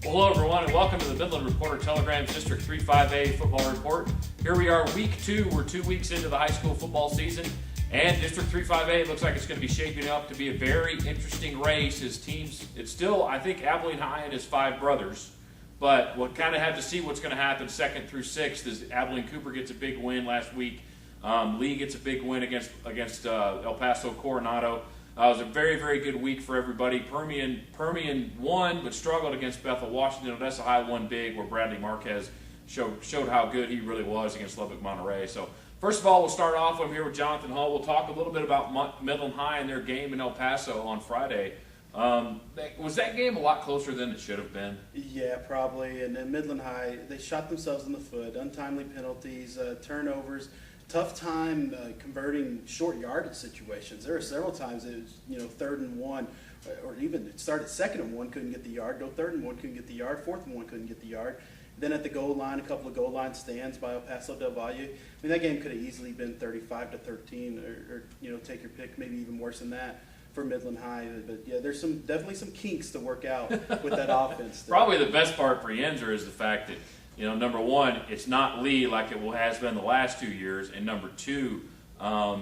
Well, hello everyone, and welcome to the Midland Reporter Telegram's District 3-5A football report. Here we are, week 2. We're 2 weeks into the high school football season, and District 3-5A looks like it's going to be shaping up to be a very interesting race. His teams, it's still, I think, Abilene High and his 5 brothers, but we'll kind of have to see what's going to happen 2nd through 6th as Abilene Cooper gets a big win last week. Lee gets a big win against El Paso Coronado. It was a very, very good week for everybody. Permian won, but struggled against Bethel Washington. Odessa High won big, where Bradley Marquez showed how good he really was against Lubbock Monterey. So, first of all, we'll start off. I'm here with Jonathan Hull. We'll talk a little bit about Midland High and their game in El Paso on Friday. Was that game a lot closer than it should have been? Yeah, probably. And then Midland High, they shot themselves in the foot. Untimely penalties, turnovers. Tough time converting short yardage situations. There were several times it was, 3rd and 1, or even it started 2nd and 1, couldn't get the yard. Go 3rd and 1, couldn't get the yard. 4th and 1, couldn't get the yard. Then at the goal line, a couple of goal line stands by El Paso del Valle. I mean, that game could have easily been 35-13, or take your pick, maybe even worse than that for Midland High. But yeah, there's definitely some kinks to work out with that offense. Probably the best part for Yenzer is the fact that, number one, it's not Lee like it has been the last 2 years, and number two,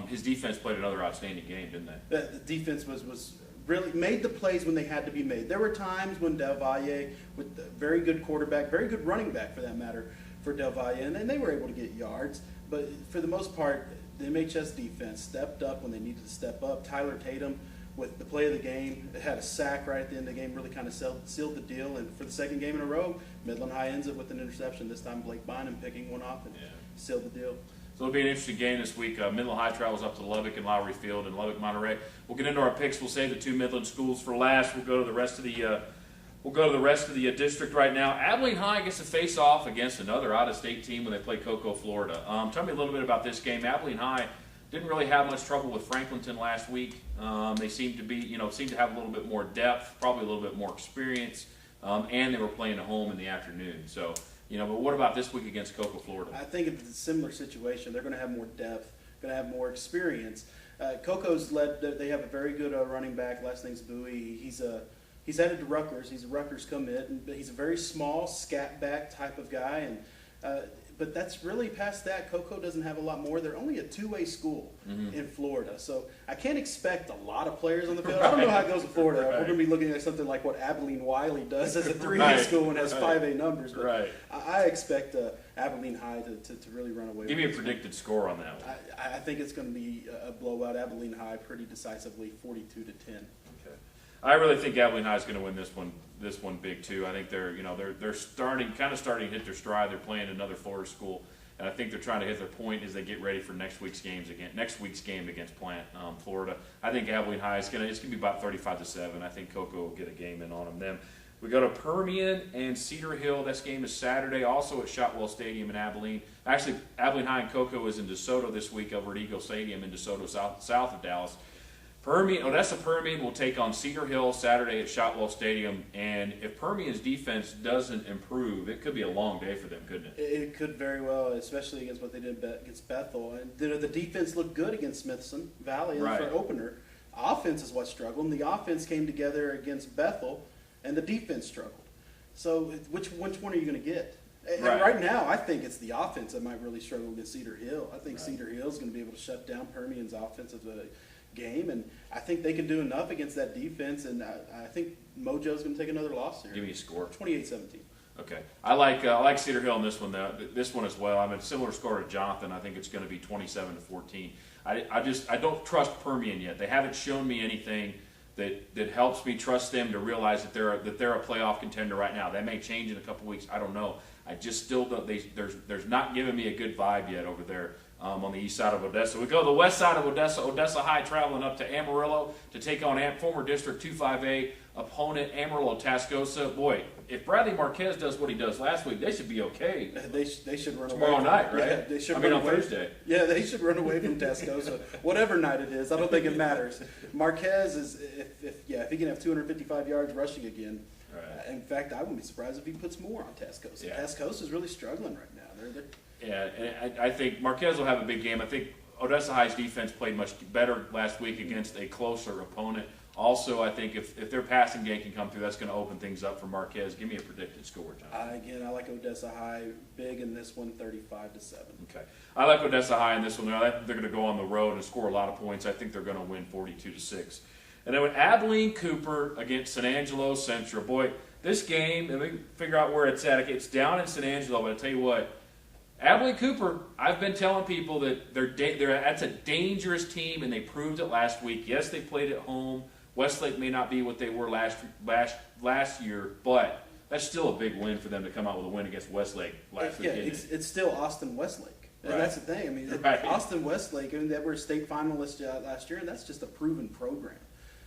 his defense played another outstanding game, didn't they? The defense was really made the plays when they had to be made. There were times when Del Valle, with a very good quarterback, very good running back for that matter, for Del Valle, and they were able to get yards. But for the most part, the MHS defense stepped up when they needed to step up. Tyler Tatum, with the play of the game, had a sack right at the end of the game, really kind of sealed the deal. And for the second game in a row, Midland High ends up with an interception. This time Blake Bynum picking one off and sealed the deal. So it'll be an interesting game this week. Midland High travels up to Lubbock and Lowry Field and Lubbock Monterey. We'll get into our picks. We'll save the 2 Midland schools for last. We'll go to the rest of the district right now. Abilene High gets to face off against another out-of-state team when they play Cocoa, Florida. Tell me a little bit about this game. Abilene High didn't really have much trouble with Franklinton last week. They seemed to have a little bit more depth, probably a little bit more experience, and they were playing at home in the afternoon. So, but what about this week against Cocoa, Florida? I think it's a similar situation. They're going to have more depth, going to have more experience. Cocoa's they have a very good running back. Last name's Bowie. He's headed to Rutgers. He's a Rutgers commit, but he's a very small, scat back type of guy, and but that's really past that. Cocoa doesn't have a lot more. They're only a 2-way school in Florida, so I can't expect a lot of players on the field. I don't know how it goes in Florida. We're going to be looking at something like what Abilene Wiley does as a 3A school and has 5A numbers. But I expect Abilene High to really run away. Give me a predicted score on that one. I think it's going to be a blowout. Abilene High pretty decisively, 42-10. I really think Abilene High is going to win this one big too. I think they're starting to hit their stride. They're playing another Florida school, and I think they're trying to hit their point as they get ready for next week's game against Plant, Florida. I think Abilene High it's going to be about 35-7. I think Cocoa will get a game in on them. Then we go to Permian and Cedar Hill. This game is Saturday, also at Shotwell Stadium in Abilene. Actually, Abilene High and Cocoa is in DeSoto this week over at Eagle Stadium in DeSoto, south of Dallas. Odessa Permian will take on Cedar Hill Saturday at Shotwell Stadium, and if Permian's defense doesn't improve, it could be a long day for them, couldn't it? It could very well, especially against what they did against Bethel. And the defense looked good against Smithson Valley for an opener. Offense is what struggled. And the offense came together against Bethel, and the defense struggled. So which one are you going to get? And right now, I think it's the offense that might really struggle against Cedar Hill. I think Cedar Hill is going to be able to shut down Permian's offensive game, and I think they can do enough against that defense, and I think Mojo's going to take another loss here. Give me a score. 28-17. Okay. I like Cedar Hill in this one, this one as well. I'm a similar score to Jonathan. I think it's going to be 27-14. I don't trust Permian yet. They haven't shown me anything that helps me trust them to realize that they're a playoff contender right now. That may change in a couple weeks. I don't know. I just still don't. There's not giving me a good vibe yet over there. On the east side of Odessa. We go to the west side of Odessa. Odessa High traveling up to Amarillo to take on former District 2-5A opponent Amarillo Tascosa. Boy, if Bradley Marquez does what he does last week, they should be okay. They should run tomorrow away night, right? Yeah, they should on away. Thursday. Yeah, they should run away from Tascosa, whatever night it is. I don't think it matters. Marquez is if he can have 255 yards rushing again. Right. In fact, I wouldn't be surprised if he puts more on Tascosa. Yeah. Tascosa is really struggling right now. Yeah, and I think Marquez will have a big game. I think Odessa High's defense played much better last week against a closer opponent Also, I think if their passing game can come through, that's going to open things up for Marquez. Give me a predicted score, John. Again, I like Odessa High big in this one, 35-7. Okay. I like Odessa High in this one. They're going to go on the road and score a lot of points. I think they're going to win 42-6. And then with Abilene Cooper against San Angelo Central, boy, this game, let me figure out where it's at. It's down in San Angelo, but I tell you what, Abilene Cooper, I've been telling people that that's a dangerous team, and they proved it last week. Yes, they played at home. Westlake may not be what they were last year, but that's still a big win for them to come out with a win against Westlake last week. Yeah, it's still Austin Westlake. And Right. that's the thing. I mean, Right. Austin Westlake, I mean, they were state finalists last year, and that's just a proven program.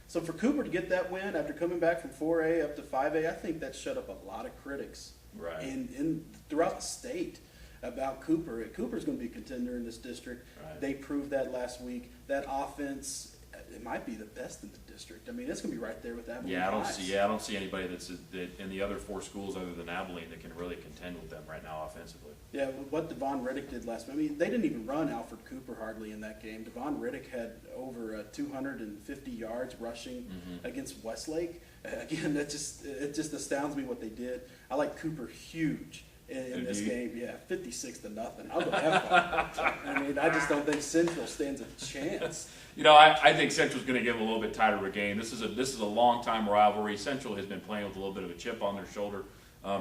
So for Cooper to get that win after coming back from 4A up to 5A, I think that shut up a lot of critics Right. throughout the state about Cooper. Cooper's going to be a contender in this district. Right. They proved that last week. That offense, it might be the best in the district. I mean, it's going to be right there with Abilene. Yeah, I High. don't see anybody that in the other four schools other than Abilene that can really contend with them right now offensively. Yeah, what Devon Riddick did last week. I mean, they didn't even run Alfred Cooper hardly in that game. Devon Riddick had over 250 yards rushing against Westlake. Again, it just astounds me what they did. I like Cooper huge in this game. Yeah, 56-0. I'll go have fun. I mean, I just don't think Central stands a chance. You know, I think Central's going to give them a little bit tighter of a game. This is a long-time rivalry. Central has been playing with a little bit of a chip on their shoulder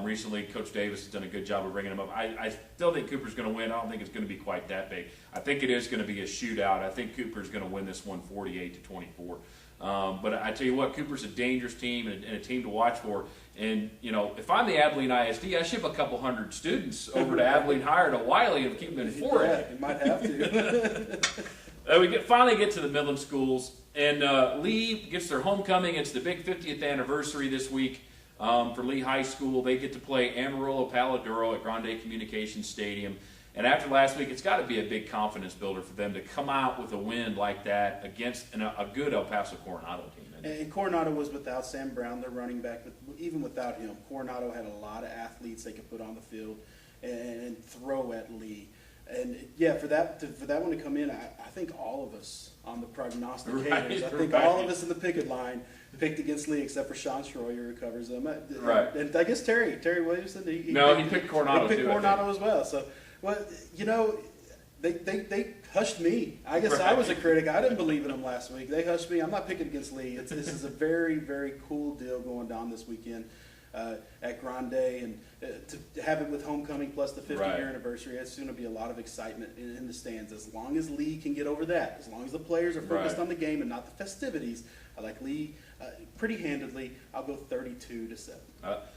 recently. Coach Davis has done a good job of bringing them up. I still think Cooper's going to win. I don't think it's going to be quite that big. I think it is going to be a shootout. I think Cooper's going to win this one 48-24. But I tell you what, Cooper's a dangerous team and a team to watch for. And, you know, if I'm the Abilene ISD, I ship a couple hundred students over to Abilene High or to Wiley and keep them in 4A. Yeah, you might have to. We finally get to the Midland schools, and Lee gets their homecoming. It's the big 50th anniversary this week for Lee High School. They get to play Amarillo Palladuro at Grande Communications Stadium. And after last week, it's got to be a big confidence builder for them to come out with a win like that against a good El Paso Coronado team. And Coronado was without Sam Brown, their running back, but even without him, Coronado had a lot of athletes they could put on the field and throw at Lee. And yeah, for that one to come in, I think all of us on the prognosticators, Right, I think all of us in the picket line picked against Lee, except for Sean Schroyer, who covers them. Right. And I guess Terry Williamson. He picked Coronado He picked too, Coronado as well. So, well, you know, they hushed me. I guess I was a critic. I didn't believe in them last week. They hushed me. I'm not picking against Lee. This is a very, very cool deal going down this weekend at Grande, and to have it with homecoming plus the 50-year anniversary, it's going to be a lot of excitement in the stands. As long as Lee can get over that, as long as the players are focused on the game and not the festivities, I like Lee pretty handedly. I'll go 32-7.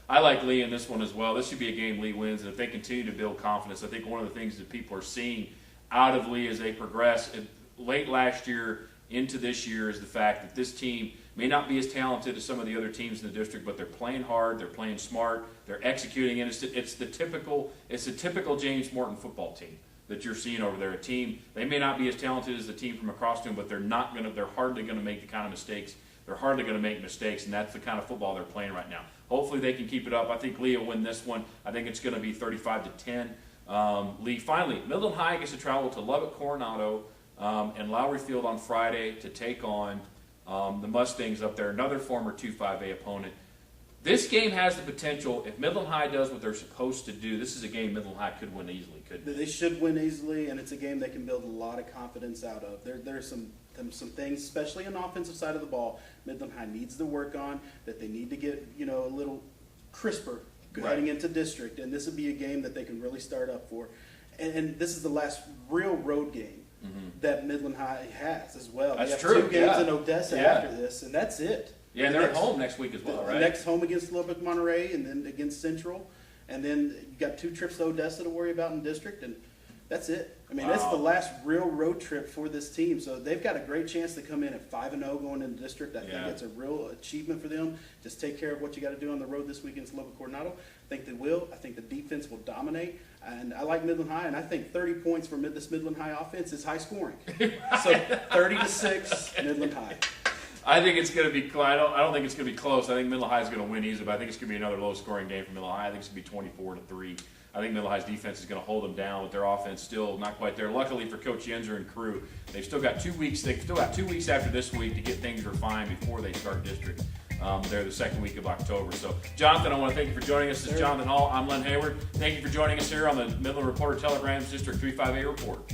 I like Lee in this one as well. This should be a game Lee wins, and if they continue to build confidence, I think one of the things that people are seeing out of Lee as they progress late last year into this year is the fact that this team may not be as talented as some of the other teams in the district, but they're playing hard, they're playing smart, they're executing, and it's the typical James Morton football team that you're seeing over there. A team, they may not be as talented as the team from across to them, but they're hardly going to make the kind of mistakes. They're hardly going to make mistakes, and that's the kind of football they're playing right now. Hopefully they can keep it up. I think Lee will win this one. I think it's going to be 35-10. Lee, finally, Midland High gets to travel to Lubbock Coronado and Lowry Field on Friday to take on the Mustangs up there, another former 2-5A opponent. This game has the potential, if Midland High does what they're supposed to do, this is a game Midland High could win easily, couldn't it? They should win easily, and it's a game they can build a lot of confidence out of. There's some things, especially on the offensive side of the ball, Midland High needs to work on, that they need to get a little crisper heading into district, and this would be a game that they can really start up for. And this is the last real road game that Midland High has as well. That's they have true. 2 games in Odessa after this, and that's it. Yeah, and they're at home next week as well, right? Next home against Lubbock Monterey, and then against Central, and then you got 2 trips to Odessa to worry about in district, and that's it. I mean, that's the last real road trip for this team. So they've got a great chance to come in at 5-0 going into district. I think it's a real achievement for them. Just take care of what you got to do on the road this week against Lubbock Coronado. I think they will. I think the defense will dominate. And I like Midland High, and I think 30 points for this Midland High offense is high scoring. So 30-6, Midland High. I think it's going to be. I don't think it's going to be close. I think Midland High is going to win easy, but I think it's going to be another low-scoring game for Midland High. I think it's going to be 24-3. I think Midland High's defense is going to hold them down, with their offense still not quite there. Luckily for Coach Yenser and crew, they've still got 2 weeks. They've still got 2 weeks after this week to get things refined before they start district. They're the second week of October. So, Jonathan, I want to thank you for joining us. This is Jonathan Hall. I'm Len Hayward. Thank you for joining us here on the Midland Reporter Telegram's District 35A Report.